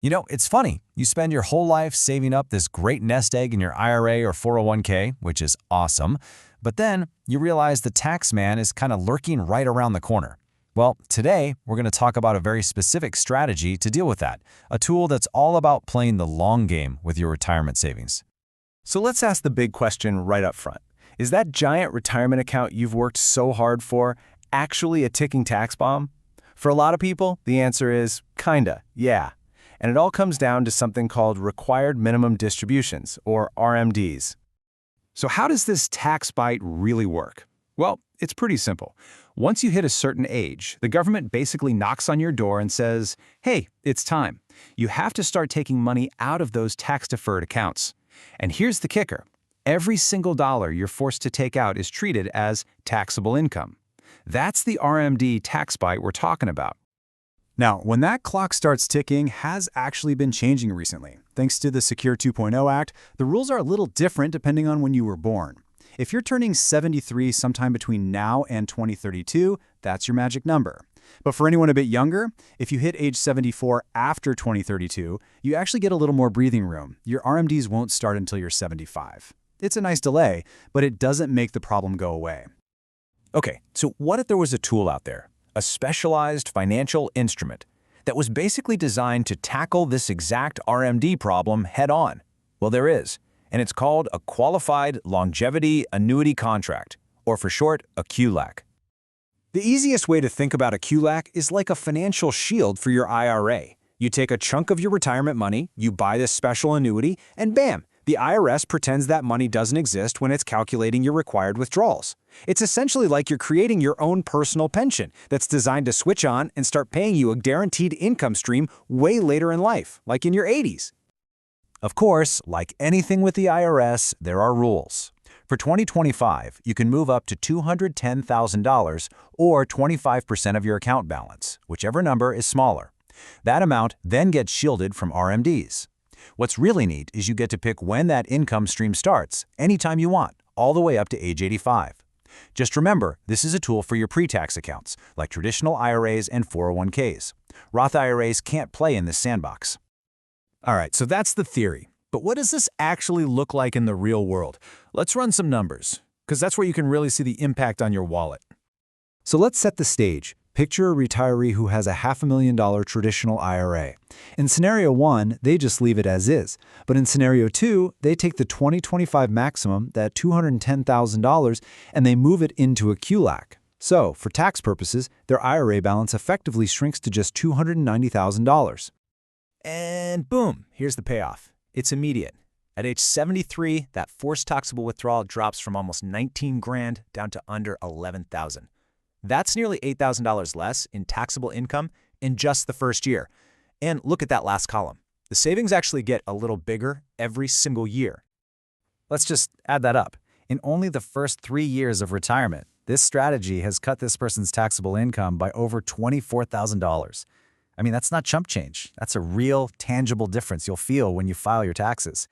It's funny. You spend your whole life saving up this great nest egg in your IRA or 401k, which is awesome, but then you realize the tax man is kind of lurking right around the corner. Well, today we're going to talk about a very specific strategy to deal with that, a tool that's all about playing the long game with your retirement savings. So let's ask the big question right up front. Is that giant retirement account you've worked so hard for actually a ticking tax bomb? For a lot of people, the answer is kinda, yeah. And it all comes down to something called required minimum distributions, or RMDs. So how does this tax bite really work? Well, it's pretty simple. Once you hit a certain age, the government basically knocks on your door and says, hey, it's time. You have to start taking money out of those tax-deferred accounts. And here's the kicker. Every single dollar you're forced to take out is treated as taxable income. That's the RMD tax bite we're talking about. Now, when that clock starts ticking has actually been changing recently. Thanks to the Secure 2.0 Act, the rules are a little different depending on when you were born. If you're turning 73 sometime between now and 2032, that's your magic number. But for anyone a bit younger, if you hit age 74 after 2032, you actually get a little more breathing room. Your RMDs won't start until you're 75. It's a nice delay, but it doesn't make the problem go away. Okay, so what if there was a tool out there, a specialized financial instrument, that was basically designed to tackle this exact RMD problem head-on? Well, there is, and it's called a Qualified Longevity Annuity Contract, or for short, a QLAC. The easiest way to think about a QLAC is like a financial shield for your IRA. You take a chunk of your retirement money, you buy this special annuity, and bam! The IRS pretends that money doesn't exist when it's calculating your required withdrawals. It's essentially like you're creating your own personal pension that's designed to switch on and start paying you a guaranteed income stream way later in life, like in your 80s. Of course, like anything with the IRS, there are rules. For 2025, you can move up to $210,000 or 25% of your account balance, whichever number is smaller. That amount then gets shielded from RMDs. What's really neat is you get to pick when that income stream starts, anytime you want, all the way up to age 85. Just remember, this is a tool for your pre-tax accounts, like traditional IRAs and 401ks. Roth IRAs can't play in this sandbox. All right, so that's the theory. But what does this actually look like in the real world? Let's run some numbers, because that's where you can really see the impact on your wallet. So let's set the stage. Picture a retiree who has a $500,000 traditional IRA. In scenario 1, they just leave it as is. But in scenario 2, they take the 2025 maximum, that $210,000, and they move it into a QLAC. So, for tax purposes, their IRA balance effectively shrinks to just $290,000. And boom, here's the payoff. It's immediate. At age 73, that forced taxable withdrawal drops from almost 19 grand down to under 11,000. That's nearly $8,000 less in taxable income in just the first year. And look at that last column. The savings actually get a little bigger every single year. Let's just add that up. In only the first 3 years of retirement, this strategy has cut this person's taxable income by over $24,000. I mean, that's not chump change. That's a real, tangible difference you'll feel when you file your taxes.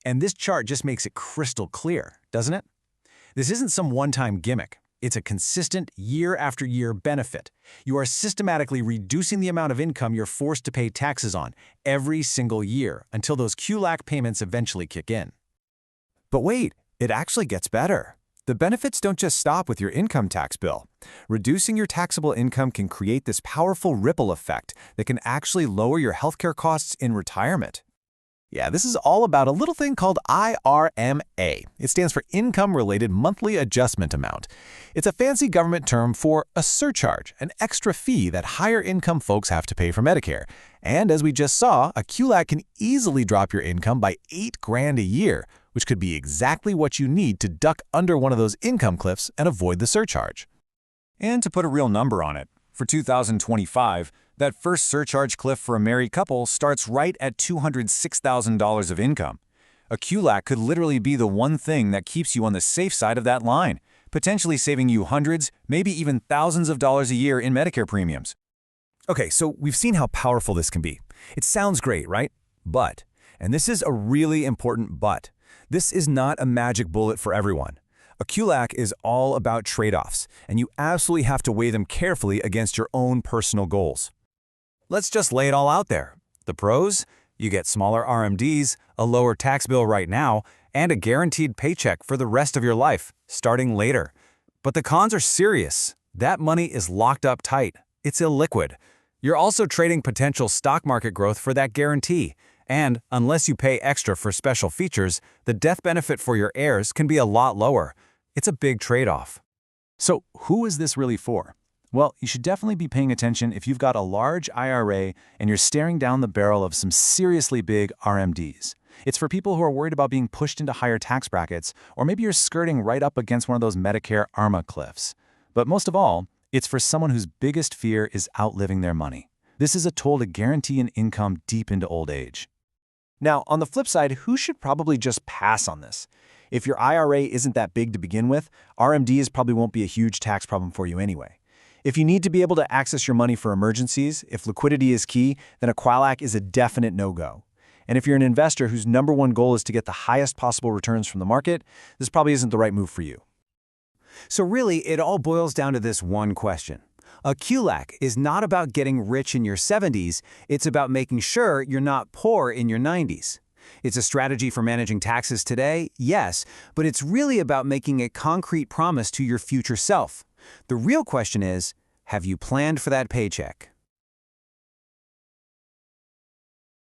And this chart just makes it crystal clear, doesn't it? This isn't some one-time gimmick. It's a consistent year-after-year benefit. You are systematically reducing the amount of income you're forced to pay taxes on every single year until those QLAC payments eventually kick in. But wait, it actually gets better. The benefits don't just stop with your income tax bill. Reducing your taxable income can create this powerful ripple effect that can actually lower your healthcare costs in retirement. Yeah, this is all about a little thing called IRMAA. It stands for Income-Related Monthly Adjustment Amount. It's a fancy government term for a surcharge, an extra fee that higher income folks have to pay for Medicare. And as we just saw, a QLAC can easily drop your income by $8 grand a year, which could be exactly what you need to duck under one of those income cliffs and avoid the surcharge. And to put a real number on it, for 2025, that first surcharge cliff for a married couple starts right at $206,000 of income. A QLAC could literally be the one thing that keeps you on the safe side of that line, potentially saving you hundreds, maybe even thousands of dollars a year in Medicare premiums. Okay, so we've seen how powerful this can be. It sounds great, right? But, and this is a really important but, this is not a magic bullet for everyone. A QLAC is all about trade-offs, and you absolutely have to weigh them carefully against your own personal goals. Let's just lay it all out there. The pros? You get smaller RMDs, a lower tax bill right now, and a guaranteed paycheck for the rest of your life, starting later. But the cons are serious. That money is locked up tight. It's illiquid. You're also trading potential stock market growth for that guarantee. And, unless you pay extra for special features, the death benefit for your heirs can be a lot lower. It's a big trade-off. So, who is this really for? Well, you should definitely be paying attention if you've got a large IRA and you're staring down the barrel of some seriously big RMDs. It's for people who are worried about being pushed into higher tax brackets, or maybe you're skirting right up against one of those Medicare IRMAA cliffs. But most of all, it's for someone whose biggest fear is outliving their money. This is a tool to guarantee an income deep into old age. Now, on the flip side, who should probably just pass on this? If your IRA isn't that big to begin with, RMDs probably won't be a huge tax problem for you anyway. If you need to be able to access your money for emergencies, if liquidity is key, then a QLAC is a definite no-go. And if you're an investor whose #1 goal is to get the highest possible returns from the market, this probably isn't the right move for you. So really, it all boils down to this one question. A QLAC is not about getting rich in your 70s, it's about making sure you're not poor in your 90s. It's a strategy for managing taxes today, yes, but it's really about making a concrete promise to your future self. The real question is, have you planned for that paycheck?